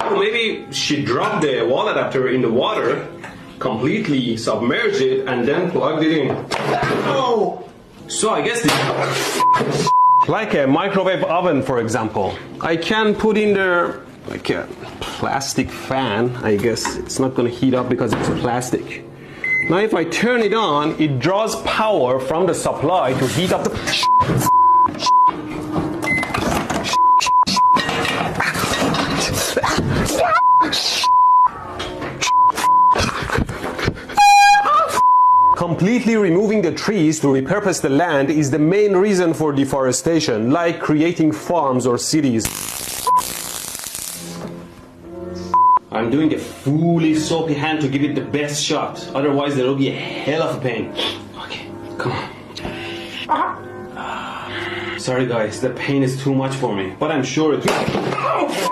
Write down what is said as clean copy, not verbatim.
Oh, maybe she dropped the wall adapter in the water, completely submerged it, and then plugged it in. Oh! So I guess like a microwave oven, for example. I can put in there like a plastic fan. I guess it's not going to heat up because it's plastic. Now if I turn it on, it draws power from the supply to heat up the Completely removing the trees to repurpose the land is the main reason for deforestation, like creating farms or cities. I'm doing a fully soapy hand to give it the best shot, otherwise there will be a hell of a pain. Okay, come on. Sorry guys, the pain is too much for me, but I'm sure it will.